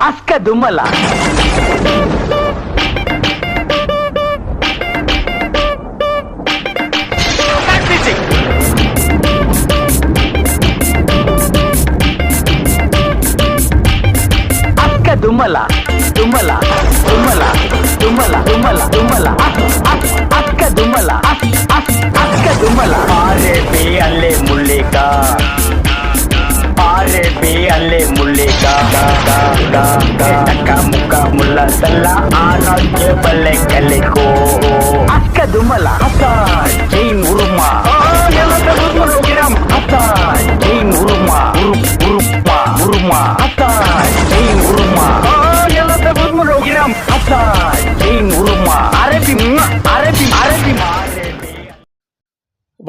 Aska Dumala. Aska Dumala. Dumala. Dumala. Dumala. Dumala. Dumala. Aska Dumala. Aska Dumala. Are be alle mulleka. Alle mulleka taka muka mulla salla anojje balle kaliko aska dumala asa chain uruma yalla murugiram asa chain uruma uruma asa chain uruma yalla murugiram asa chain uruma arabi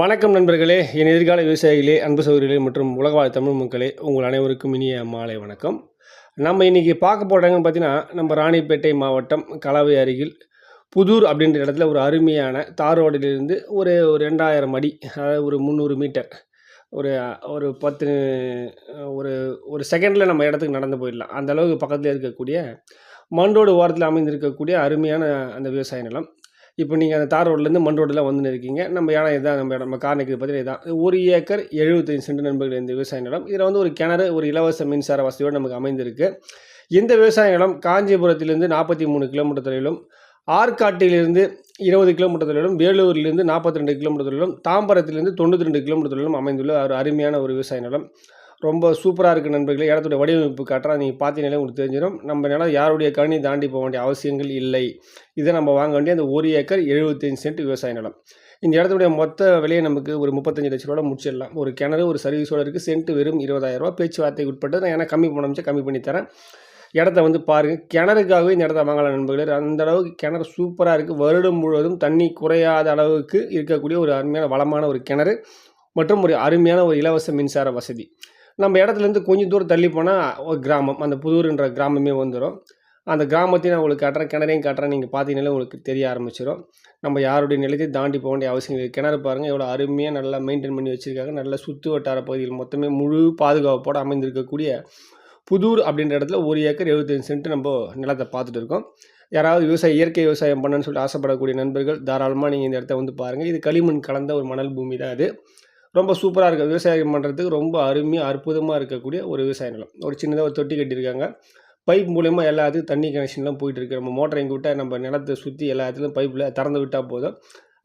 வணக்கம் நண்பர்களே, என் எதிர்கால விவசாயிகளே, அன்பு சகோதரிகளே மற்றும் உலகவாழ் தமிழ் மக்களே, உங்கள் அனைவருக்கும் இனிய மாலை வணக்கம். நம்ம இன்றைக்கி பார்க்க போகிறாங்கன்னு பார்த்தீங்கன்னா, நம்ம ராணிப்பேட்டை மாவட்டம் கலவை அருகில் புதூர் அப்படின்ற இடத்துல ஒரு அருமையான தார் ரோடிலிருந்து ஒரு 2000 அடி, அதாவது ஒரு 300 மீட்டர், ஒரு 10 ஒரு செகண்டில் நம்ம இடத்துக்கு நடந்து போயிடலாம். அந்த அளவுக்கு பக்கத்தில் இருக்கக்கூடிய மண் ரோடு ஓரத்தில் அமைந்திருக்கக்கூடிய அருமையான அந்த விவசாய நிலம். இப்போ நீங்கள் அந்த தார் ரோட்லேருந்து மண் ரோட்டில் வந்துன்னு இருக்கீங்க. நம்ம இடம் இதுதான், நம்ம கார் நிற்கிறது பார்த்தீங்கன்னா இதுதான் 1 ஏக்கர் 75 சென்ட் நண்பர்கள் இந்த விவசாய நிலம். இதில் வந்து ஒரு கிணறு, ஒரு இலவச மின்சார வசதியோடு நமக்கு அமைந்திருக்கு. இந்த விவசாய நிலம் காஞ்சிபுரத்திலிருந்து 43 கிலோமீட்டர் தொலைவிலும், ஆற்காட்டிலிருந்து 20 கிலோமீட்டர் தொலைவிலும், வேலூரிலிருந்து 42 கிலோமீட்டர் தொலைவிலும், தாம்பரத்திலிருந்து 92 கிலோமீட்டர் தொலைவிலும் அமைந்துள்ள ஒரு அருமையான ஒரு விவசாய நிலம். ரொம்ப சூப்பராக இருக்குது நண்பர்களே. இடத்துடைய வடிவமைப்பு காட்டுறா, நீங்கள் பார்த்தீங்கன்னாலே உங்களுக்கு தெரிஞ்சிடும். நம்ம நிலம் யாருடைய கணினி தாண்டி போக வேண்டிய அவசியங்கள் இல்லை. இதை நம்ம வாங்க வேண்டிய அந்த 1 ஏக்கர் 75 சென்ட் விவசாய நிலம். இந்த இடத்துடைய மொத்த விலையை நமக்கு ஒரு 35 லட்ச ரூபாய் முடிச்சிடலாம். ஒரு கிணறு, ஒரு சர்வீஸோடு இருக்குது. சென்ட் வெறும் 20,000 ரூபா. பேச்சுவார்த்தைக்கு உட்பட்டு நான் ஏன்னா கம்மி பண்ண கம்மி பண்ணி தரேன். இடத்த வந்து பாருங்கள். கிணறுக்காகவே இந்த இடத்த வாங்கலாம் நண்பர்களே. அந்த அளவுக்கு கிணறு சூப்பராக இருக்குது. வருடம் முழுவதும் தண்ணி குறையாத அளவுக்கு இருக்கக்கூடிய ஒரு அருமையான வளமான ஒரு கிணறு மற்றும் ஒரு அருமையான ஒரு இலவச மின்சார வசதி. நம்ம இடத்துலேருந்து கொஞ்சம் தூரம் தள்ளி போனால் ஒரு கிராமம், அந்த புதூர்ன்ற கிராமமே வந்துடும். அந்த கிராமத்தையும் நான் உங்களுக்கு காட்டுறேன், கிணறையும் காட்டுறேன். நீங்கள் பார்த்தீங்கன்னாலே உங்களுக்கு தெரிய ஆரம்பிச்சிடும். நம்ம யாருடைய நிலத்தையும் தாண்டி போக வேண்டிய அவசியம் இல்லை. கிணறு பாருங்கள் எவ்வளோ அருமையாக நல்லா மெயின்டைன் பண்ணி வச்சுருக்காங்க. நல்ல சுற்று வட்டார பகுதியில் மொத்தமே முழு பாதுகாப்போடு அமைந்திருக்கக்கூடிய புதூர் அப்படின்ற இடத்துல 1 ஏக்கர் 75 சென்ட் நம்ம நிலத்தை பார்த்துட்டு இருக்கோம். யாராவது இயற்கை விவசாயம் பண்ணணுன்னு சொல்லிட்டு ஆசைப்படக்கூடிய நண்பர்கள் தாராளமாக நீங்கள் இந்த இடத்த வந்து பாருங்கள். இது களிமண் கலந்த ஒரு மணல் பூமி தான். அது ரொம்ப சூப்பராக இருக்குது. விவசாயம் பண்ணுறதுக்கு ரொம்ப அருமையாக அற்புதமாக இருக்கக்கூடிய ஒரு விவசாய நிலம். ஒரு சின்னதாக ஒரு தொட்டி கட்டியிருக்காங்க. பைப் மூலயமா எல்லாத்துக்கும் தண்ணி கனெக்ஷன்லாம் போயிட்டுருக்கு. நம்ம மோட்டரை இங்கே விட்டால் நம்ம நிலத்தை சுற்றி எல்லா இடத்துலையும் பைப்பில் திறந்து விட்டால் போதும்,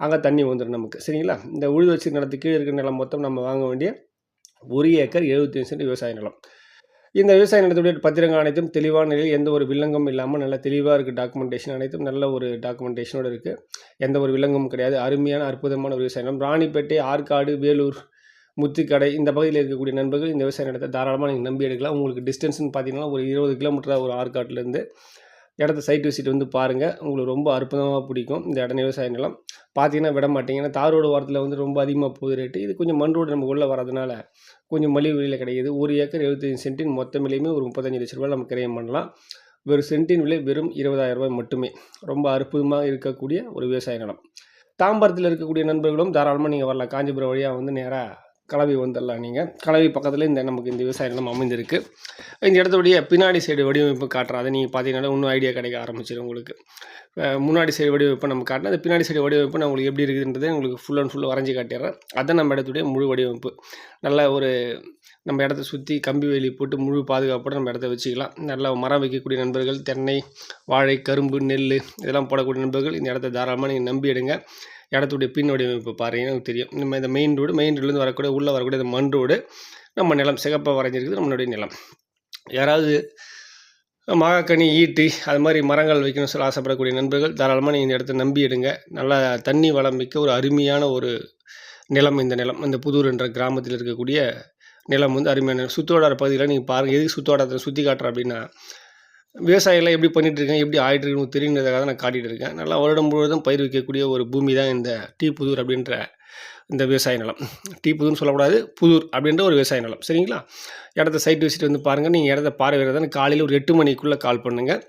அங்கே தண்ணி வந்துடும் நமக்கு. சரிங்களா? இந்த உழுது வச்சு நிலத்துக்கு கீழே இருக்கிற நிலம் மொத்தம் நம்ம வாங்க வேண்டிய 1 ஏக்கர் 75 சென்ட் விவசாய நிலம். இந்த விவசாய நிலத்துடைய பத்திரங்கள் அனைத்தும் தெளிவான நிலையில், எந்த ஒரு வில்லங்கம் இல்லாமல் நல்லா தெளிவாக இருக்குது. டாக்குமெண்டேஷன் அனைத்தும் நல்ல ஒரு டாக்குமெண்டேஷனோடு இருக்குது. எந்த ஒரு வில்லங்கமும் கிடையாது. அருமையான அற்புதமான ஒரு விவசாய நிலம். ராணிப்பேட்டை, ஆற்காடு, வேலூர், முத்துக்கடை இந்த பகுதியில் இருக்கக்கூடிய நண்பர்கள் இந்த விவசாய நிலத்தை தாராளமாக நீங்கள் நம்பி எடுக்கலாம். உங்களுக்கு டிஸ்டன்ஸ்னு பார்த்தீங்கன்னா ஒரு 20 கிலோமீட்டராக ஒரு ஆற்காட்டிலேருந்து இடத்த சைட் விசிட் வந்து பாருங்கள். உங்களுக்கு ரொம்ப அற்புதமாக பிடிக்கும் இந்த இடம். விவசாய நிலம் பார்த்தீங்கன்னா விட மாட்டீங்க. ஏன்னா தார் ரோடு வாரத்தில் வந்து ரொம்ப அதிகமாக போகுது ரேட்டு. இது கொஞ்சம் மண் ரோடு நமக்கு உள்ளே வரதுனால கொஞ்சம் மலிவு விலையில் கிடைக்கிது. 1 ஏக்கர் 75 சென்ட்டின் மொத்த விலையுமே ஒரு 35 லட்ச ரூபாய் நம்ம கிரயம் பண்ணலாம். வெறும் சென்ட்டின் விலை வெறும் 20,000 ரூபாய் மட்டுமே. ரொம்ப அற்புதமாக இருக்கக்கூடிய ஒரு விவசாய நிலம். தாம்பரத்தில் இருக்கக்கூடிய நண்பர்களும் தாராளமாக நீங்கள் வரலாம். காஞ்சிபுரம் வழியாக வந்து நேராக கலவை வந்துடலாம். நீங்கள் கலவை பக்கத்தில் நமக்கு இந்த விவசாய நிலம் அமைந்திருக்கு. இந்த இடத்துடைய பின்னாடி சைடு வடிவமைப்பு காட்டுறோம். அதை நீங்கள் பார்த்தீங்கன்னா இன்னும் ஐடியா கிடைக்க ஆரம்பிச்சிடும் உங்களுக்கு. முன்னாடி சைடு வடிவமைப்பு நம்ம காட்டினா, அது பின்னாடி சைடு வடிவமைப்பு நான் உங்களுக்கு எப்படி இருக்குதுன்றதை உங்களுக்கு ஃபுல் அண்ட் ஃபுல் வரைஞ்சி காட்டிடுறேன். அதுதான் நம்ம இடத்துடைய முழு வடிவமைப்பு. நல்ல ஒரு நம்ம இடத்த சுற்றி கம்பி வேலி போட்டு முழு பாதுகாப்போடு நம்ம இடத்த வச்சுக்கலாம். நல்லா மரம் வைக்கக்கூடிய நண்பர்கள், தென்னை, வாழை, கரும்பு, நெல் இதெல்லாம் போடக்கூடிய நண்பர்கள் இந்த இடத்த தாராளமாக நீங்கள் நம்பி எடுங்க. இடத்துடைய பின் வடிவமைப்பு பாருங்கள், எனக்கு தெரியும். நம்ம இந்த மெயின் ரோடுலேருந்து வரக்கூடிய உள்ளே வரக்கூடிய இந்த மண் ரோடு நம்ம நிலம் சிகப்பாக வரைஞ்சிருக்குது நம்மளுடைய நிலம். யாராவது மாகாக்கனி, ஈட்டி அது மாதிரி மரங்கள் வைக்கணும்னு சொல்லி ஆசைப்படக்கூடிய நண்பர்கள் தாராளமாக நீங்கள் இந்த இடத்த நம்பி எடுங்க. நல்லா தண்ணி வளம் மிக்க ஒரு அருமையான ஒரு நிலம் இந்த நிலம். இந்த புதூர் என்ற கிராமத்தில் இருக்கக்கூடிய நிலம் வந்து அருமையான நிலம். சுற்றுவட்டார பகுதியில் நீங்கள் பாருங்கள். எதுக்கு சுற்றுவட்டாரத்தை சுற்றி காட்டுறேன் அப்படின்னா, விவசாயிகள்லாம் எப்படி பண்ணிகிட்ருக்கேன், எப்படி ஆகிட்டுருக்குன்னு தெரியுன்றதுக்காக தான் நான் காட்டிகிட்டு இருக்கேன். நல்லா வருடம் முழுவதும் பயிர் வைக்கக்கூடிய ஒரு பூமி தான் இந்த புதூர் அப்படின்ற இந்த விவசாய நிலம். புதூர்னு சொல்லக்கூடாது, புதூர் அப்படின்ற ஒரு விவசாய நிலம். சரிங்களா? இடத்த சைட் விசிட் வந்து பாருங்கள். நீங்கள் இடத்த பார்வையிடுறதான காலையில் ஒரு 8 மணிக்குள்ளே கால் பண்ணுங்கள்.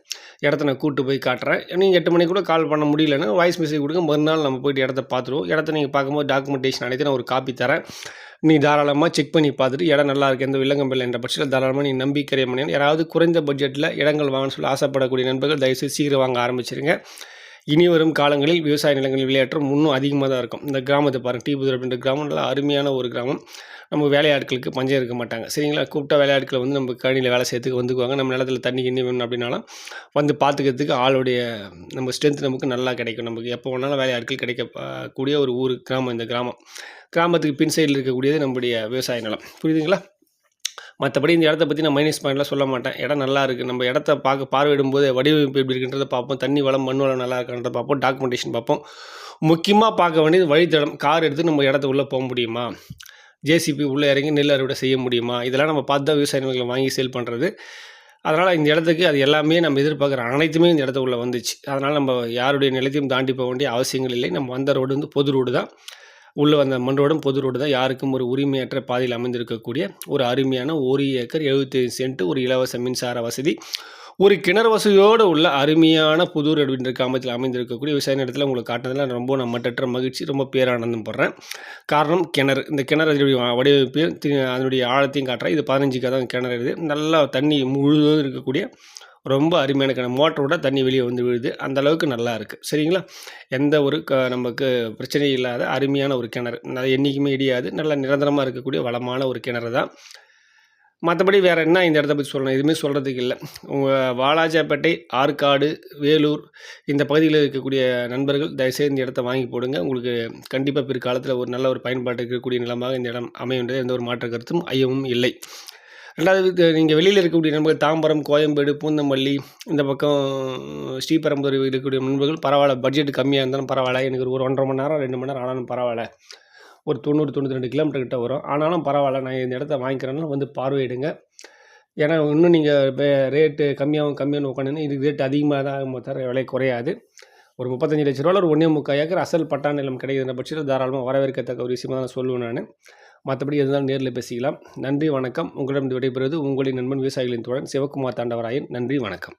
இடத்த நான் கூப்பிட்டு போய் காட்டுறேன். நீங்கள் 8 மணிக்கு கூட கால் பண்ண முடியலன்னா வாய்ஸ் மெசேஜ் கொடுங்க. மறுநாள் நம்ம போய்ட்டு இடத்த பார்த்துருவோம். இடத்த நீங்கள் பார்க்கும்போது டாக்குமெண்டேஷன் அனைத்து நான் ஒரு காப்பி தரேன். நீ தாராளமாக செக் பண்ணி பார்த்துட்டு இடம் நல்லா இருக்குது, எந்த வில்லங்கம்பில் என்ற பட்சத்தில் தாராளமாக நீ நம்பிக்கை பண்ணி யாராவது குறைந்த பட்ஜெட்டில் இடங்கள் வாங்கன்னு சொல்லி ஆசைப்படக்கூடிய நண்பர்கள் தயவுசெய்து சீக்கிரம் வாங்க ஆரம்பிச்சிருங்க. இனி வரும் காலங்களில் விவசாய நிலங்களில் விளையாட்டம் இன்னும் அதிகமாக தான் இருக்கும். இந்த கிராமத்தை பாருங்கள், டீபுதூர் அப்படின்ற கிராமம் நல்லா அருமையான ஒரு கிராமம். நம்ம வேலையாட்களுக்கு பஞ்சம் இருக்க மாட்டாங்க. சரிங்களா? கூப்பிட்டா வேலையாட்களை வந்து நம்ம கணினியில் வேலை செய்யறதுக்கு வந்துக்குவாங்க. நம்ம நிலத்தில் தண்ணி கிண்ணி வேணும் அப்படின்னாலும் வந்து பார்த்துக்கிறதுக்கு ஆளுடைய நம்ம ஸ்ட்ரென்த் நமக்கு நல்லா கிடைக்கும். நமக்கு எப்போ வேணாலும் வேலையாட்கள் கிடைக்கக்கூடிய ஒரு ஊர் கிராமம் இந்த கிராமம். கிராமத்துக்கு பின் சைடில் இருக்கக்கூடியது நம்முடைய விவசாய நிலம். புரியுதுங்களா? மற்றபடி இந்த இடத்த பற்றி நான் மைனஸ் பாயிண்ட்லாம் சொல்ல மாட்டேன். இடம் நல்லா இருக்குது. நம்ம இடத்த பார்வையிடும்போது வடிவமைப்பு எப்படி இருக்குன்றதை பார்ப்போம். தண்ணி வளம் மண் வளம் நல்லா இருக்கான்றதை பார்ப்போம். டாக்குமெண்டேஷன் பார்ப்போம். முக்கியமாக பார்க்க வேண்டியது வழித்தடம். கார் எடுத்து நம்ம இடத்த உள்ளே போக முடியுமா, ஜேசிபி உள்ளே இறங்கி நெல் அறுவடை செய்ய முடியுமா, இதெல்லாம் நம்ம பார்த்து தான் விவசாய நிலங்களை வாங்கி சேல் பண்ணுறது. அதனால் இந்த இடத்துக்கு அது எல்லாமே நம்ம எதிர்பார்க்குற அனைத்துமே இந்த இடத்துக்குள்ளே வந்துச்சு. அதனால் நம்ம யாருடைய நிலத்தையும் தாண்டி போக வேண்டிய அவசியங்கள் இல்லை. நம்ம வந்த ரோடு வந்து பொது ரோடு தான். உள்ளே வந்த மண் ரோடும் பொது ரோடு தான். யாருக்கும் ஒரு உரிமையற்ற பாதையில் அமைந்திருக்கக்கூடிய ஒரு அருமையான 1 ஏக்கர் 75 சென்ட், ஒரு இலவச மின்சார வசதி, ஒரு கிணறு வசதியோடு உள்ள அருமையான புதூர் அப்படின்ற கிராமத்தில் அமைந்திருக்கக்கூடிய விவசாய இடத்துல உங்களுக்கு காட்டுறதுல ரொம்ப நான் மட்டற்ற மகிழ்ச்சி, ரொம்ப பேரானந்தம் படுறேன். காரணம் கிணறு. இந்த கிணறு அதனுடைய வடிவமைப்பையும் அதனுடைய ஆழத்தையும் காட்டுறேன். இது 15 தான் கிணறு. இது நல்லா தண்ணி முழுவதும் இருக்கக்கூடிய ரொம்ப அருமையான கிணறு. மோட்டரோட தண்ணி வெளியே வந்து விழுது. அந்த அளவுக்கு நல்லா இருக்குது. சரிங்களா? எந்த ஒரு நமக்கு பிரச்சனை இல்லாத அருமையான ஒரு கிணறு. என்றைக்குமே இடியாது. நல்லா நிரந்தரமாக இருக்கக்கூடிய வளமான ஒரு கிணறு தான். மற்றபடி வேறு என்ன இந்த இடத்த பற்றி சொல்லணும்? எதுவுமே சொல்கிறதுக்கு இல்லை. உங்கள் வாலாஜாப்பேட்டை, ஆற்காடு, வேலூர் இந்த பகுதியில் இருக்கக்கூடிய நண்பர்கள் தயவுசெய்து இந்த இடத்த வாங்கி போடுங்க. உங்களுக்கு கண்டிப்பாக பிற்காலத்தில் ஒரு நல்ல ஒரு பயன்பாடு இருக்கக்கூடிய நிலமாக இந்த இடம் அமையுன்றது எந்த ஒரு மாற்று கருத்தும் ஐயமும் இல்லை. ரெண்டாவது, நீங்கள் வெளியில் இருக்கக்கூடிய நண்பர்கள் தாம்பரம், கோயம்பேடு, பூந்தமல்லி, இந்த பக்கம் ஸ்ரீபெரும்புதூர் இருக்கக்கூடிய நண்பர்கள் பரவாயில்ல, பட்ஜெட் கம்மியாக இருந்தாலும் பரவாயில்ல, எனக்கு ஒரு 1.5 மணி நேரம் 2 மணி நேரம் ஆனாலும் பரவாயில்ல, ஒரு 90-92 கிலோமீட்டர் கிட்ட வரும், ஆனாலும் பரவாயில்ல, நான் இந்த இடத்த வாங்கிக்கிறேன்னா வந்து பார்வையிடுங்க. ஏன்னா இன்னும் நீங்கள் ரேட்டு கம்மியாகவும் உட்காந்துன்னு இதுக்கு ரேட் அதிகமாக தான் ஆகும், தவிர விலை குறையாது. ஒரு 35 லட்ச ரூபாவில் ஒரு 1.25 ஏக்கர் அசல் பட்டா நிலம் கிடைக்கிற பட்சத்தில் தாராளமாக வரவேற்கத்தக்க ஒரு விஷயமாக தான் சொல்லுவேன் நான். மற்றபடி எதுனாலும் நேரில் பேசிக்கலாம். நன்றி, வணக்கம். உங்களிடம் விடைபெறுவது உங்களின் நண்பன் விவசாயிகளின் தோழன் சிவகுமார் தாண்டவராயன். நன்றி, வணக்கம்.